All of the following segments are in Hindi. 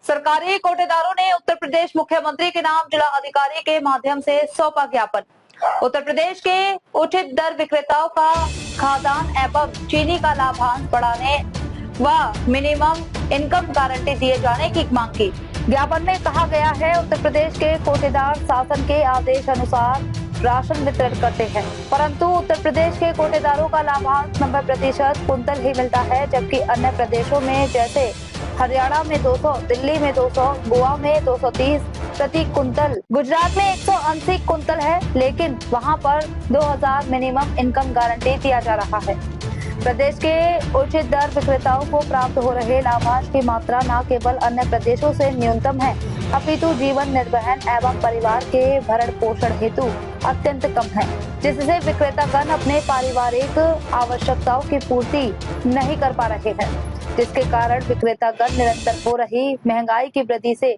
सरकारी कोटेदारों ने उत्तर प्रदेश मुख्यमंत्री के नाम जिला अधिकारी के माध्यम से सौंपा ज्ञापन। उत्तर प्रदेश के उचित दर विक्रेताओं का खाद्यान्न एवं चीनी का लाभांश बढ़ाने व मिनिमम इनकम गारंटी दिए जाने की मांग की। ज्ञापन में कहा गया है, उत्तर प्रदेश के कोटेदार शासन के आदेश अनुसार राशन वितरण करते हैं, परंतु उत्तर प्रदेश के कोटेदारों का लाभांश 90% कुंतल ही मिलता है, जबकि अन्य प्रदेशों में जैसे हरियाणा में 200, दिल्ली में 200, गोवा में 230 प्रति कुंतल, गुजरात में 180 कुंतल है, लेकिन वहां पर 2000 मिनिमम इनकम गारंटी दिया जा रहा है। प्रदेश के उचित दर विक्रेताओं को प्राप्त हो रहे लाभांश की मात्रा न केवल अन्य प्रदेशों से न्यूनतम है, अपितु जीवन निर्वहन एवं परिवार के भरण पोषण हेतु अत्यंत कम है, जिससे विक्रेतागण अपने पारिवारिक आवश्यकताओं की पूर्ति नहीं कर पा रहे हैं, जिसके कारण विक्रेतागण निरंतर हो रही महंगाई की वृद्धि से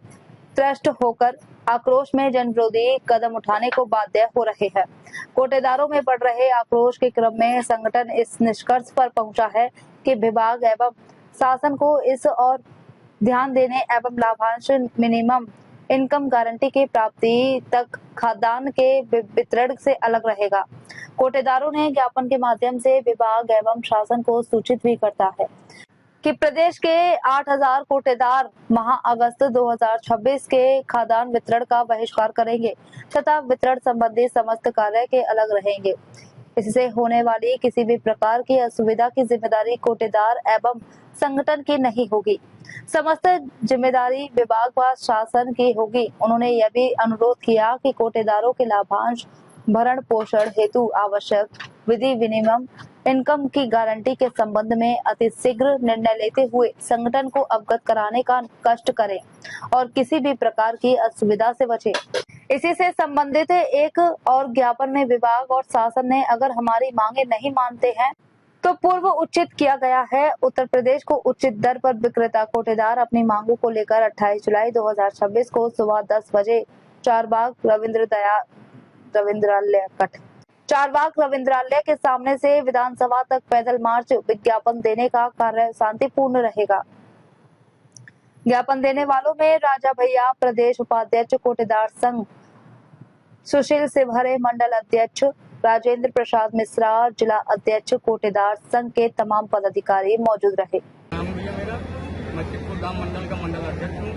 त्रस्त होकर आक्रोश में जनविरोधी कदम उठाने को बाध्य हो रहे हैं। कोटेदारों में बढ़ रहे आक्रोश के क्रम में संगठन इस निष्कर्ष पर पहुंचा है कि विभाग एवं शासन को इस और ध्यान देने एवं लाभांश मिनिमम इनकम गारंटी की प्राप्ति तक खाद्यान्न के वितरण से अलग रहेगा। कोटेदारों ने ज्ञापन के माध्यम से विभाग एवं शासन को सूचित भी करता है कि प्रदेश के 8000 कोटेदार माह अगस्त 2026 के खाद्यान्न वितरण का बहिष्कार करेंगे तथा वितरण संबंधी समस्त कार्य के अलग रहेंगे। इससे होने वाली किसी भी प्रकार की असुविधा की जिम्मेदारी कोटेदार एवं संगठन की नहीं होगी, समस्त जिम्मेदारी विभाग व शासन की होगी। उन्होंने यह भी अनुरोध किया कि कोटेदारों के लाभांश भरण पोषण हेतु आवश्यक विधि विनिमम इनकम की गारंटी के संबंध में अति शीघ्र निर्णय लेते हुए संगठन को अवगत कराने का कष्ट करें और किसी भी प्रकार की असुविधा से बचे। इसी से संबंधित एक और ज्ञापन में विभाग और शासन ने अगर हमारी मांगे नहीं मानते हैं तो पूर्व उचित किया गया है। उत्तर प्रदेश को उचित दर पर विक्रेता कोटेदार अपनी मांगों को लेकर 28 जुलाई 2026 को सुबह 10 बजे चारबाग रविंद्रालय के सामने से विधानसभा तक पैदल मार्च विज्ञापन देने का कार्य शांतिपूर्ण रहेगा। ज्ञापन देने वालों में राजा भैया प्रदेश उपाध्यक्ष कोटेदार संघ, सुशील सिवहरे मंडल अध्यक्ष, राजेंद्र प्रसाद मिश्रा जिला अध्यक्ष कोटेदार संघ के तमाम पदाधिकारी मौजूद रहे। नाम भैया मेरा, मैं चित्रकूट मंडल का मंडल अध्यक्ष हूँ।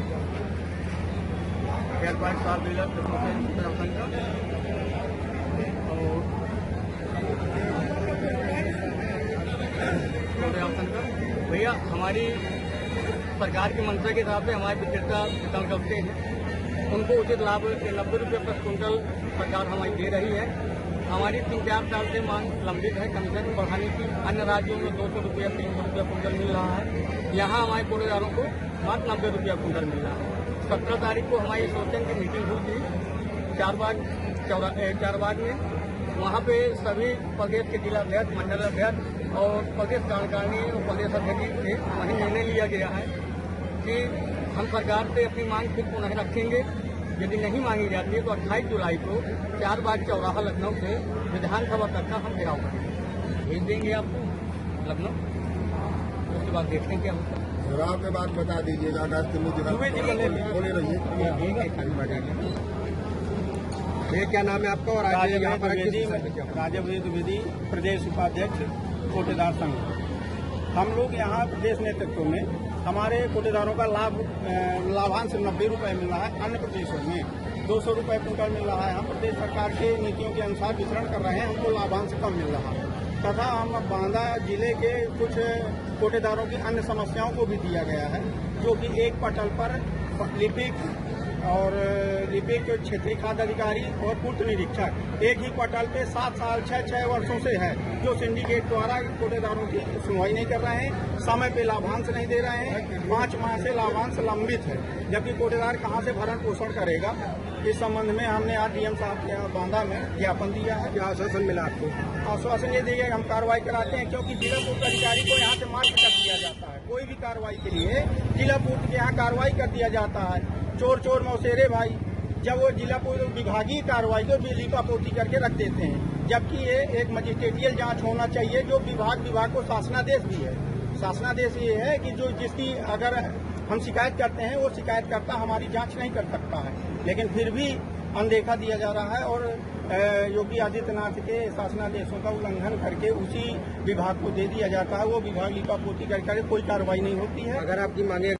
भैया हमारी सरकार की मंशा के हिसाब से हमारे विक्रेता वितरण करते हैं, उनको उचित लाभ 90 रुपये प्रति कुंटल सरकार हमारी दे रही है। हमारी 3-4 साल से मांग लंबित है कमीशन बढ़ाने की। अन्य राज्यों में 200 रुपया 300 रुपया कुंटल मिल रहा है, यहाँ हमारे कोटेदारों को मात्र 90 रुपया कुंटल मिल रहा है। 17 तारीख को हमारी एसोसिएशन की मीटिंग हुई थी चारबाग में। वहाँ पे सभी प्रदेश के जिला अध्यक्ष, मंडल अध्यक्ष और प्रदेश कार्यकारिणी और प्रदेश अध्यक्ष से वहीं निर्णय लिया गया है कि हम सरकार से अपनी मांग फिर पुनः रखेंगे। यदि नहीं मांगी जाती है तो 28 जुलाई को चारबाग चौराहा लखनऊ से विधानसभा तक का हम घेराव करेंगे, भेज देंगे आपको लखनऊ। उसके बाद देखते हैं क्या होता है। घेराव के बाद बता दीजिएगा बोले रहिए। ये क्या नाम है आपका और राजा द्विवेदी प्रदेश उपाध्यक्ष कोटेदार संघ। हम लोग यहाँ प्रदेश नेतृत्व में हमारे कोटेदारों का लाभांश 90 रुपये मिल रहा है, अन्य प्रदेशों में 200 रुपये कुंटल मिल रहा है। हम प्रदेश सरकार के नीतियों के अनुसार वितरण कर रहे हैं, हमको लाभांश कम मिल रहा है तथा हम बांदा जिले के कुछ कोटेदारों की अन्य समस्याओं को भी दिया गया है, जो कि एक पटल पर लिपिक क्षेत्रीय खाद्य अधिकारी और पूर्त निरीक्षक एक ही पटल पे 7 साल 6 वर्षों से है, जो सिंडिकेट द्वारा कोटेदारों की सुनवाई नहीं कर रहे हैं, समय पे लाभांश नहीं दे रहे हैं। 5 माह से लाभांश लंबित है, जबकि कोटेदार कहां से भरण पोषण करेगा। इस संबंध में हमने आज डीएम साहब के बांदा में ज्ञापन दिया है। क्या आश्वासन मिला आपको? आश्वासन ये दिया हम कार्रवाई कराते हैं, क्योंकि जिला पूर्त अधिकारी को यहाँ से मार्ग कर दिया जाता है। कोई भी कार्रवाई के लिए जिला पूर्त के यहाँ कार्रवाई कर दिया जाता है। चोर मौसेरे भाई, जब वो जिला विभागीय कार्रवाई को लीपापोती करके रख देते हैं, जबकि ये एक मजिस्ट्रेटियल जांच होना चाहिए, जो विभाग को शासनादेश भी है। शासनादेश ये है कि जो जिसकी अगर हम शिकायत करते हैं, वो शिकायतकर्ता हमारी जांच नहीं कर सकता है, लेकिन फिर भी अनदेखा दिया जा रहा है और योगी आदित्यनाथ के शासनादेशों का उल्लंघन करके उसी विभाग को दे दिया जाता है। वो विभाग लिपापोती करके कोई कार्रवाई नहीं होती है। अगर आपकी मांगे